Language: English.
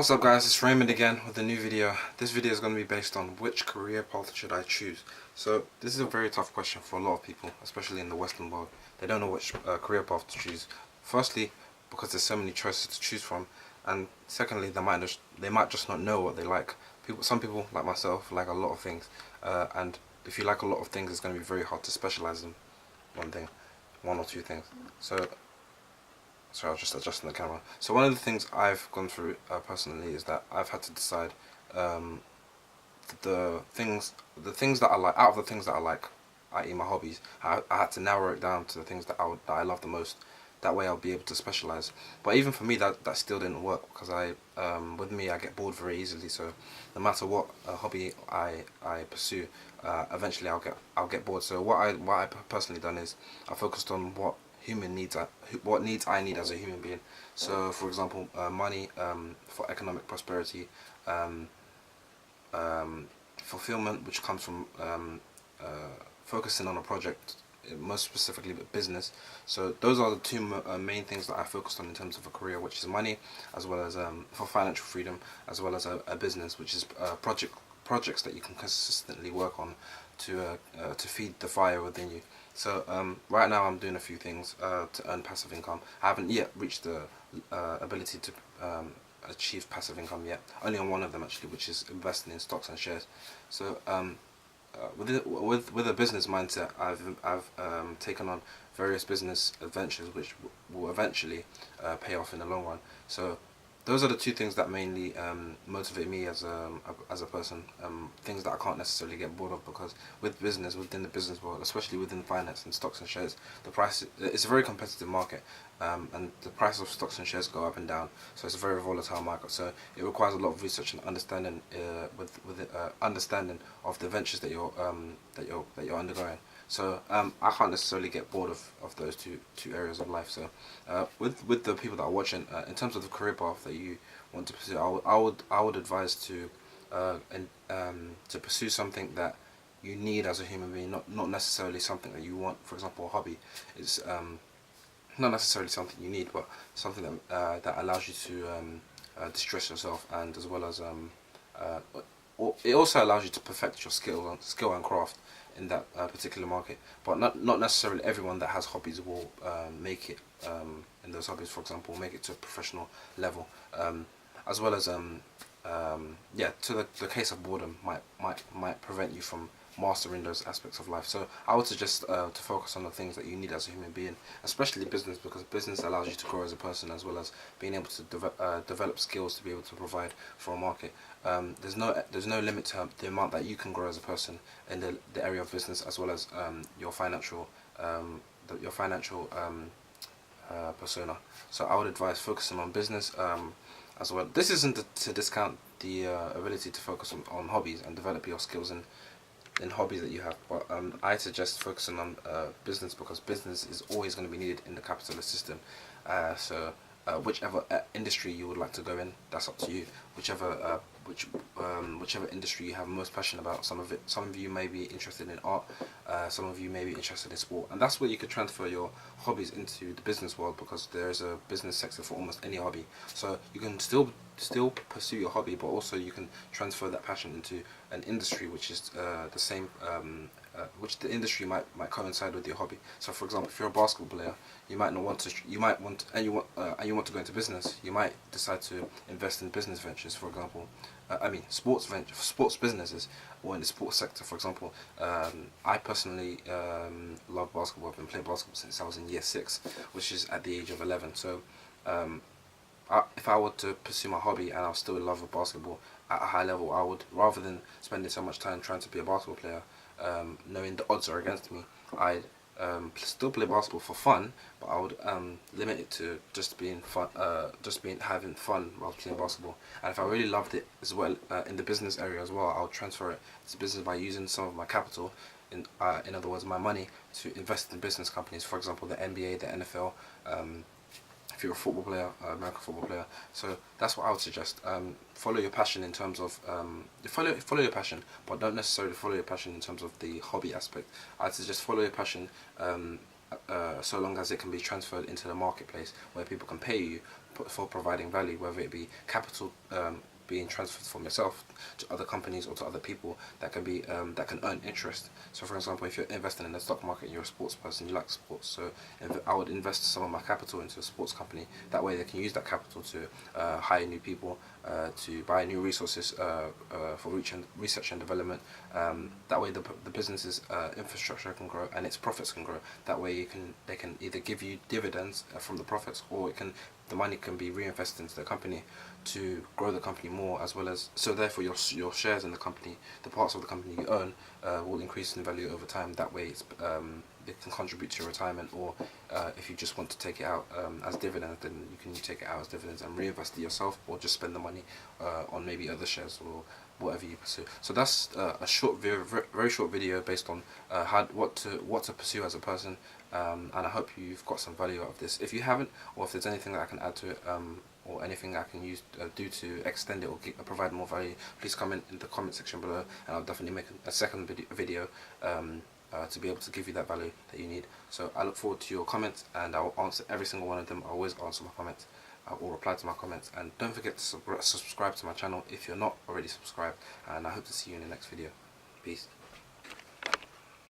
What's up guys, it's Raymond again with a new video. This video is going to be based on which career path should I choose. So this is a very tough question for a lot of people, especially in the Western world. They don't know which career path to choose. Firstly, because there's so many choices to choose from, and secondly, they might just not know what they like. Some people like myself like a lot of things, and if you like a lot of things, it's going to be very hard to specialize in one or two things. So sorry, I was just adjusting the camera. So one of the things I've gone through personally is that I've had to decide um, the things that I like. Out of the things that I like, i.e. my hobbies, I had to narrow it down to the things that I love the most. That way I'll be able to specialize. But even for me, that still didn't work because with me I get bored very easily. So no matter what hobby I pursue, eventually I'll get bored. So what I personally done is I focused on what needs I need as a human being. So for example, money, for economic prosperity, um, fulfillment, which comes from focusing on a project, most specifically business. So those are the two main things that I focused on in terms of a career, which is money, as well as for financial freedom, as well as a business, which is projects that you can consistently work on to feed the fire within you. So right now I'm doing a few things to earn passive income. I haven't yet reached the ability to achieve passive income yet. Only on one of them actually, which is investing in stocks and shares. So with a business mindset, I've taken on various business adventures which will eventually pay off in the long run. So those are the two things that mainly motivate me as a person. Things that I can't necessarily get bored of, because within the business world, especially within finance and stocks and shares, it's a very competitive market, and the price of stocks and shares go up and down. So it's a very volatile market. So it requires a lot of research and understanding understanding of the ventures that you're undergoing. So I can't necessarily get bored of those two areas of life. So with the people that are watching, in terms of the career path that you want to pursue, I would advise to pursue something that you need as a human being, not necessarily something that you want. For example, a hobby is not necessarily something you need, but something that allows you to distress yourself, and as well as it also allows you to perfect your skill and craft in that particular market. But not necessarily everyone that has hobbies will make it in those hobbies. For example, make it to a professional level, as well as yeah, to the case of boredom might prevent you from mastering those aspects of life. So I would suggest to focus on the things that you need as a human being, especially business, because business allows you to grow as a person, as well as being able to develop skills to be able to provide for a market. There's no limit to the amount that you can grow as a person in the area of business, as well as your financial persona. So I would advise focusing on business as well. This isn't to discount the ability to focus on hobbies and develop your skills in hobbies that you have, but I suggest focusing on business, because business is always going to be needed in the capitalist system. So whichever industry you would like to go in, that's up to you. Whichever industry you have most passion about. Some of you may be interested in art, some of you may be interested in sport, and that's where you could transfer your hobbies into the business world, because there is a business sector for almost any hobby. So you can still pursue your hobby, but also you can transfer that passion into an industry which is the same, which the industry might coincide with your hobby. So for example, if you're a basketball player, you might want to go into business. You might decide to invest in business ventures, for example. Sports businesses, or in the sports sector. For example, I personally love basketball. I've been playing basketball since I was in year 6, which is at the age of 11. So if I were to pursue my hobby and I was still in love with basketball at a high level, I would, rather than spending so much time trying to be a basketball player, knowing the odds are against me, I'd still play basketball for fun, but I would limit it to just having fun while playing basketball. And if I really loved it as well, in the business area as well, I would transfer it to business by using some of my capital, in other words, my money, to invest in business companies. For example, the NBA, the NFL. If you're a football player, American football player. So that's what I would suggest. Follow your passion in terms of follow your passion, but don't necessarily follow your passion in terms of the hobby aspect. I'd suggest follow your passion so long as it can be transferred into the marketplace where people can pay you for providing value, whether it be capital being transferred from yourself to other companies or to other people that can be that can earn interest. So for example, if you're investing in the stock market and you're a sports person, you like sports, so I would invest some of my capital into a sports company. That way they can use that capital to hire new people, to buy new resources for research and development. That way the business's infrastructure can grow and its profits can grow. That way they can either give you dividends from the profits, or the money can be reinvested into the company to grow the company more, as well as, so therefore your shares in the company, the parts of the company you own, will increase in value over time. That way it can contribute to your retirement, or if you just want to take it out as dividends, then you can take it out as dividends and reinvest it yourself, or just spend the money on maybe other shares or whatever you pursue. So that's a short, very short video based on what to pursue as a person, and I hope you've got some value out of this. If you haven't, or if there's anything that I can add to it, or anything I can do to extend it or provide more value, please comment in the comment section below, and I'll definitely make a second video to be able to give you that value that you need. So I look forward to your comments, and I'll answer every single one of them. I always answer my comments. I will reply to my comments, and don't forget to subscribe to my channel if you're not already subscribed, and I hope to see you in the next video. Peace.